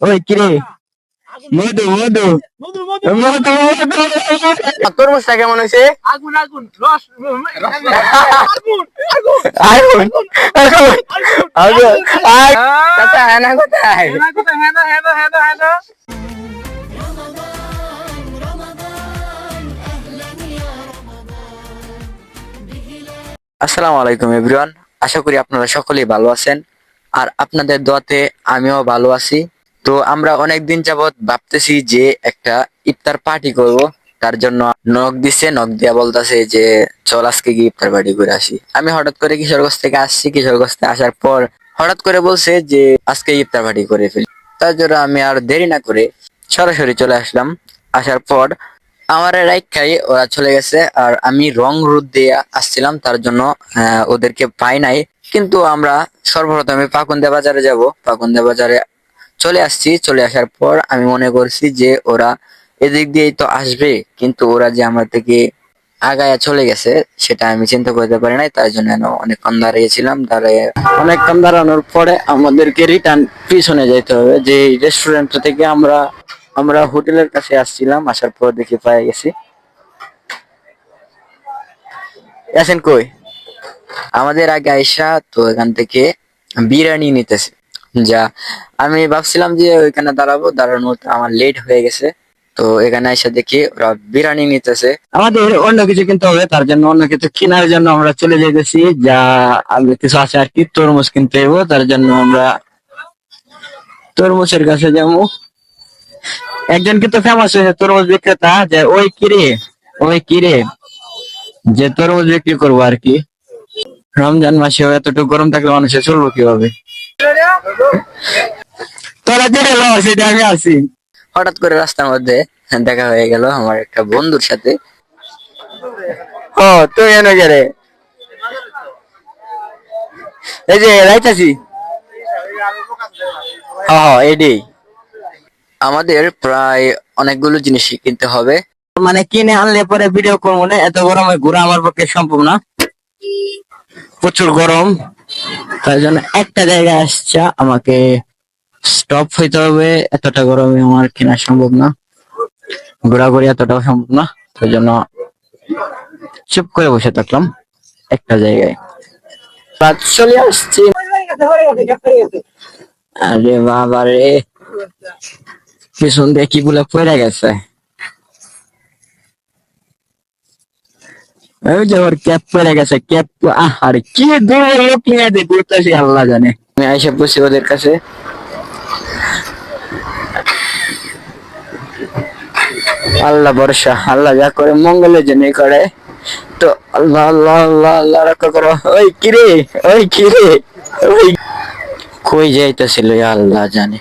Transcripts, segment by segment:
ওই কিরে, মধু মধু মধু তরমুজটা কেমন হয়েছে? আগুন আগুন রস আগুন আগুন আগুন আগুন চাচা হেনা কোথায়? আসসালামু আলাইকুম এভরিওয়ান, আশা করি আপনারা সকলেই ভালো আছেন আর আপনাদের দোয়াতে আমিও ভালো আছি। তো আমরা অনেকদিন যাবত ভাবতেছি যে একটা ইফতার পার্টি করব, তার জন্য নক দিছে, নক দিয়া বলতেছে যে চল আজকে গিয়ে ইফতার পার্টি করে আসি। আমি হঠাৎ করে কিশোরগঞ্জ থেকে আসছি, কিশোরগঞ্জ থেকে আসার পর হঠাৎ করে বলছে যে আজকে ইফতার পার্টি করে ফেলি। তার জন্য আমি আর দেরি না করে সরাসরি চলে আসলাম। আসার পর আমার রাইখাই ওরা চলে গেছে আর আমি রং রুট দিয়ে আসছিলাম, তার জন্য ওদেরকে পাই নাই। কিন্তু আমরা সর্বপ্রথমে পাকুন্দা বাজারে যাব। পাকুন্দা বাজারে চলে আসছি। চলে আসার পর আমি মনে করছি যে ওরা এদিক দিয়েই তো আসবে, কিন্তু ওরা যে আমার থেকে আগায়া চলে গেছে সেটা আমি চিন্তা করতে পারি নাই। তার জন্য অনেকক্ষণ দাঁড়িয়েছিলাম। অনেকক্ষণ দাঁড়ানোর পরে আমাদেরকে রিটার্ন পিছনে যাইতে হবে। যে রেস্টুরেন্ট থেকে আমরা আমরা হোটেলের কাছে আসছিলাম, আসার পর দেখি পাই গেছি। আছেন কই? আমাদের আগে আইসা তো এখান থেকে বিরিয়ানি নিতেছে। যা আমি ভাবছিলাম যে ওইখানে দাঁড়াবো, দাঁড়ানোর আমার লেট হয়ে গেছে। তো এখানে এসে দেখি ওরা বিরিয়ানি নিতেছে। আমাদের অন্য কিছু কিনতে হবে, তার জন্য অন্য কিছু কেনার জন্য আমরা চলে যেতেছি। যা আগে কিছু আছে আর কি, তরমুজ কিনতে হইব, তার জন্য আমরা তরমুজের কাছে যাবো। একজন কিন্তু ফেমাস হয়েছে তরমুজ বিক্রেতা, যে ওই কিরে যে তরমুজ বিক্রি করবো আর কি। রমজান মাসে এতটুকু গরম থাকলে মানুষের চলবো কিভাবে? তোরা যেটা লও সেটা আমি আছি। হঠাৎ করে রাস্তার মধ্যে দেখা হয়ে গেল আমার একটা বন্ধুর সাথে। ও তুই এনে গেলে এই যে রাইতাছি। হ্যাঁ এটাই, আমাদের প্রায় অনেকগুলো জিনিস কিনতে হবে। মানে কিনে আনলে পরে ভিডিও করবো না, এত গরমে ঘোরা আমার পক্ষে সম্ভব না, প্রচুর গরম। তাই জন্য একটা জায়গায় আসছে, আমাকে স্টপ হইতে হবে। এতটা গরমে আমার কেনা সম্ভব না, ঘোরাঘুরি এতটাও সম্ভব না। তাই জন্য চুপ করে বসে থাকলাম একটা জায়গায়। রাত চলে আসছে। আরে বাবা রে, পিছন দিয়ে কি গুলো পড়ে গেছে। ওই যে ওর ক্যাপ পড়ে গেছে, ক্যাপ। আরে কি দূর লোক নিয়ে ঘুরতেছি, আল্লাহ জানে। আমি আইসা বসি ওদের কাছে। আল্লাহ ভরসা, আল্লাহ যা করে মঙ্গলের জন্য করে। তো আল্লাহ আল্লাহ আল্লাহ আল্লাহ রক্ষা করো। ওই কিরে, ওই কিরে, ওই কই যাইতেছিল আল্লাহ জানে।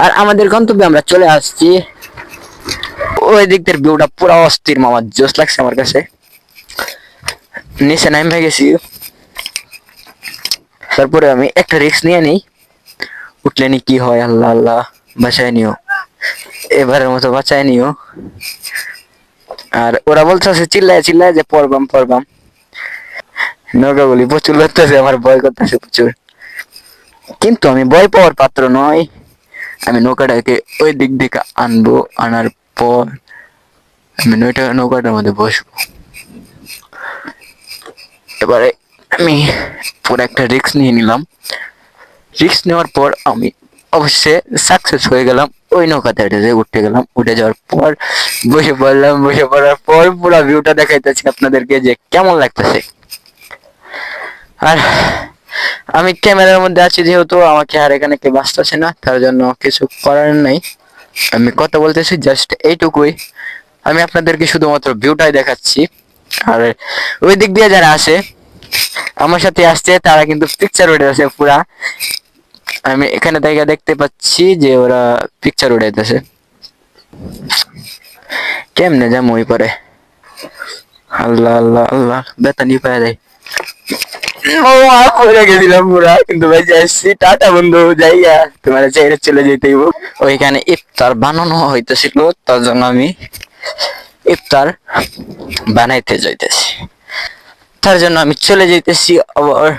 আর আমাদের গন্তব্যে আমরা চলে আসছি। ওই দিক থেকে ভিউটা পুরো অস্থির মামা, জোশ লাগছে আমার কাছে। নিচে নামে গেছি, তারপরে আমি একটা রিস্ক নিয়ে নিই। উঠলে নি কি হয়, আল্লাহ আল্লাহ বাঁচায় নিও, এবারের মতো বাঁচায় নিও। আর ওরা বলতেছে চিল্লায় চিল্লায় যে পড়বাম পড়বাম। নৌকাগুলি প্রচুর লড়তেছে, আমার ভয় করতেছে প্রচুর। কিন্তু আমি ভয় পাওয়ার পাত্র নয়। আমি নৌকাটাকে ওই দিক থেকে আনবো, আনার পর আমি নৌকাটার মধ্যে বসবো। এবারে আমি পুরো একটা রিস্ক নিয়ে নিলাম। রিস্ক নেওয়ার পর আমি অবশ্যই সাকসেস হয়ে গেলাম। ওই নৌকাতে উঠে গেলাম। উঠে যাওয়ার পর বসে পড়লাম। বসে পড়ার পর পুরো ভিউটা দেখাইতেছি আপনাদেরকে যে কেমন লাগতেছে। আর আমি ক্যামেরার মধ্যে আছি যেহেতু, আমাকে আর এখানে কেউ বাঁচতেছে না, তার জন্য কিছু করার নাই। আমি কথা বলতেছি জাস্ট এইটুকুই। আমি আপনাদেরকে শুধুমাত্র ভিউটাই দেখাচ্ছি। আর ওই দিক দিয়ে যারা আসে আমার সাথে আসছে, তারা কিন্তু পিকচার উঠে পুরা। আমি এখানে থেকে দেখতে পাচ্ছি যে ওরা পিকচার উঠাইতেছে। কেমনে যাবো ওই পরে? আল্লাহ আল্লাহ আল্লাহ, বেতনই পায় দেয়। পড়ে গেছিলাম পুরা, কিন্তু ভাই যাচ্ছি। টাটা বন্ধু, যাইয়া তোমার চাইরে চলে যেতেই। ওইখানে ইফতার বানানো হইতেছিল, তার জন্য আমি ইফতার বানাইতে যাইতেছি। তার জন্য আমি চলে যেতেছি আবার,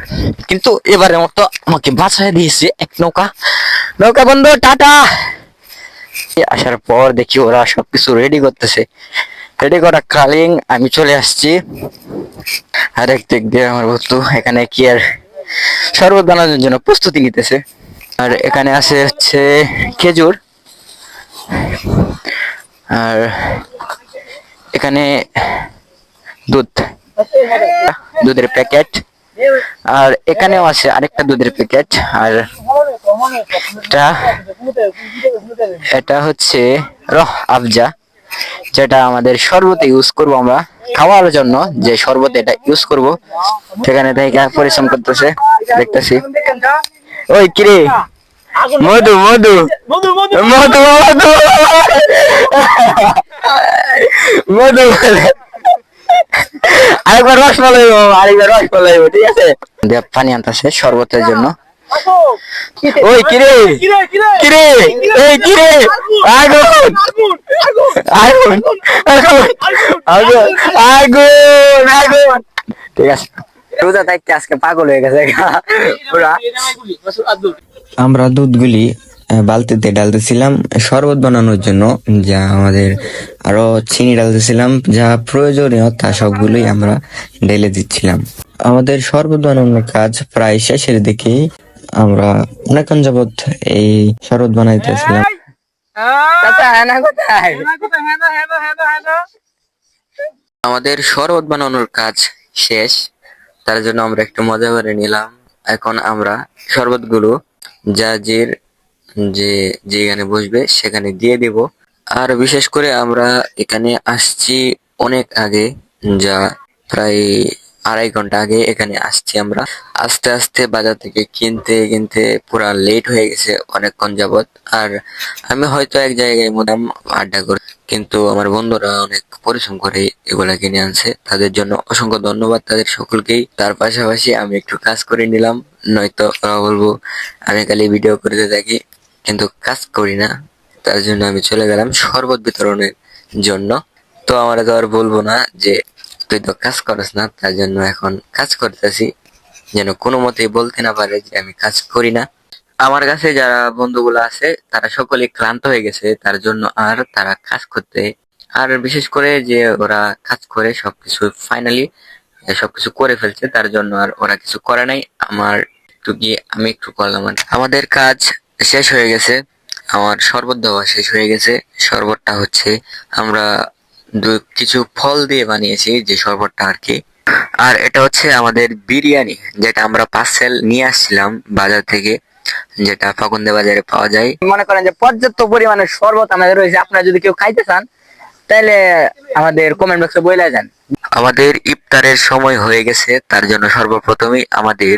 কিন্তু এবারে মতো আমাকে বাঁচায় দিয়েছে এক নৌকা। নৌকা বন্ধু, টাটা। আসার পর দেখি ওরা সবকিছু রেডি করতেছে, রেডি করা কালীন আমি চলে আসছি। আর এক দিক দিয়ে আমার বন্ধু এখানে কি আর শরবত বানানোর জন্য প্রস্তুতি নিতেছে। আর এখানে আছে হচ্ছে খেজুর, আর এখানে দুধ, দুধের প্যাকেট, আর এখানেও আছে আরেকটা দুধের প্যাকেট। আর এটা এটা হচ্ছে রহ আফজা, যেটা আমাদের শরবতে ইউজ করব আমরা খাওয়ার জন্য, যে শরবত এটা ইউজ করব। সেখানে থেকে পরিশ্রম করতেছে, দেখতেছি। ওই কিরে, মধু মধু মধু মধু মধু মধু মধু, আরেকবার রস ফলাইব, আরেকবার রস ফলাইব, ঠিক আছে। দিয়ে পানি আনতেছে শরবতের জন্য। ওই কিরে কিরে কিরে কিরে, এই কিরে, আগুন আগুন আগুন আগুন আগুন আগুন, ঠিক আছে। রোজা থাকতে আজকে পাগল হয়ে গেছে পুরা। আমরা দুধগুলি বালতিতে ডালতেছিলাম শরবত বানানোর জন্য, যা আমাদের আরো চিনি ডালতেছিলাম, যা প্রয়োজনীয় তা সবগুলোই আমরা ঢেলে দিচ্ছিলাম। আমাদের শরবত বানানোর কাজ প্রায় শেষের দিকে। আমরা অনেকক্ষণ যাবৎ এই শরবত বানাইতেছিলাম। আমাদের শরবত বানানোর কাজ শেষ, তার জন্য আমরা একটু মজা করে নিলাম। এখন আমরা শরবতগুলো জাজির যে যেখানে বসবে সেখানে দিয়ে দিব। আর বিশেষ করে আমরা এখানে আসছি অনেক আগে, যা প্রায় 2.5 ঘন্টা আগে এখানে আসছি আমরা। আস্তে আস্তে বাজার থেকে কিনতে কিনতে পুরা লেট হয়ে গেছে অনেকক্ষণ যাবত। আর আমি হয়তো এক জায়গায় মোদাম আড্ডা করি, কিন্তু আমার বন্ধুরা অনেক পরিশ্রম করে এগুলা কিনে আনছে, তাদের জন্য অসংখ্য ধন্যবাদ তাদের সকলকেই। তার পাশাপাশি আমি একটু কাজ করে নিলাম, নয়তো ওরা বলবো আমি খালি ভিডিও করতে থাকি কিন্তু কাজ করি না। তার জন্য আমি চলে গেলাম শরবত বিতরণের জন্য। তো আমরা তো আর বলবো না যে তুই তো কাজ করস না, তার জন্য এখন কাজ করতেছি, যেন কোনো মতেই বলতে না পারে যে আমি কাজ করি না। আমার কাছে যারা বন্ধুগুলো আছে তারা সকলে ক্লান্ত হয়ে গেছে, তার জন্য আর তারা কাজ করতে, আর বিশেষ করে যে ওরা কাজ করে সবকিছু ফাইনালি সবকিছু করে ফেলছে, তার জন্য আর ওরা কিছু করে নাই। আমার একটু গিয়ে আমি একটু করলাম। আর আমাদের কাজ শেষ হয়ে গেছে, আমার শরবত দেওয়া শেষ হয়ে গেছে। শরবতটা হচ্ছে আমরা কিছু ফল দিয়ে বানিয়েছি যে শরবতটা আর কি। আর এটা হচ্ছে আমাদের বিরিয়ানি, যেটা আমরা পার্সেল নিয়ে আসছিলাম বাজার থেকে, যেটা ফাকুন্দে বাজারে পাওয়া যায়। মনে করেন যে পর্যাপ্ত পরিমাণের শরবত আমাদের রয়েছে, আপনারা যদি কেউ খাইতে চান তাহলে আমাদের কমেন্ট বক্সে বলে যান। আমাদের ইফতারের সময় হয়ে গেছে, তার জন্য সর্বপ্রথমেই আমাদের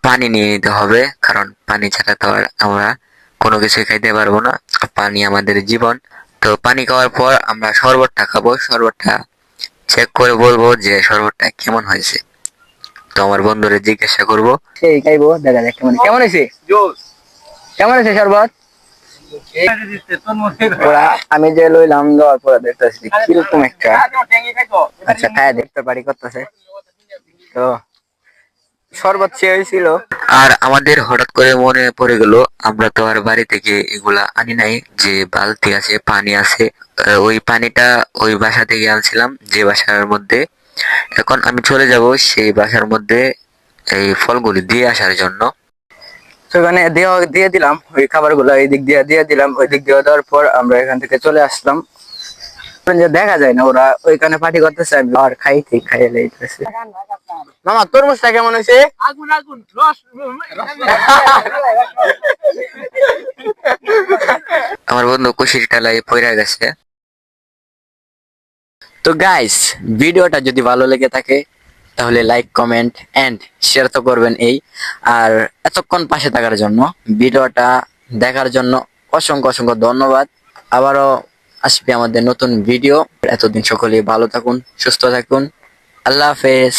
পানি নিয়ে নিতে হবে, কারণ পানি ছাড়া তো আর আমরা কোনো কিছুই খাইতে পারবো না। পানি আমাদের জীবন। তো পানি খাওয়ার পর আমরা শরবতটা খাবো, শরবতটা চেক করে বলবো যে শরবতটা কেমন হয়েছে। তো আমার বন্ধুরে জিজ্ঞাসা করব। সেই খাইবো, দেখা যাক কেমন কেমন হয়েছে। কেমন হয়েছে শরবত? ওরা আমি যে লইলাম দেওয়ার পরে দেখতেছি কিরকম একটা, আচ্ছা খায় দেখতে পারি করতেছে। তো শরবত সে হয়েছিল। আর আমাদের হঠাৎ করে মনে পড়ে গেল আমরা তো আর বাড়ি থেকে এগুলা আনি নাই, যে বালতি আছে পানি আছে, ওই পানিটা ওই বাসা থেকে আনছিলাম, যে বাসার মধ্যে এখন আমি চলে যাব সেই বাসার মধ্যে এই ফলগুলি দিয়ে আসার জন্য। সেখানে দিয়ে দিলাম ওই খাবারগুলো, এই দিক দিয়ে দিয়ে দিলাম, ওই দিক দিয়ে দেওয়ার পর আমরা এখান থেকে চলে আসলাম। যে দেখা যায় না ওরা ওইখানে পার্টি করতেছে, আমি আর খাইতে খাইয়ে লইতেছি। মামা তরমুজটা কেমন হয়েছে? আগুন আগুন রস। আমার বন্ধু কুশির টালাই পইরা গেছে। তো গাইস, ভিডিওটা যদি ভালো লেগে থাকে তাহলে লাইক কমেন্ট এন্ড শেয়ার তো করবেন এই। আর এতক্ষণ পাশে থাকার জন্য, ভিডিওটা দেখার জন্য অসংখ্য অসংখ্য ধন্যবাদ। আবারও আসবে আমাদের নতুন ভিডিও। এতদিন সকলেই ভালো থাকুন, সুস্থ থাকুন। আল্লাহ হাফেজ।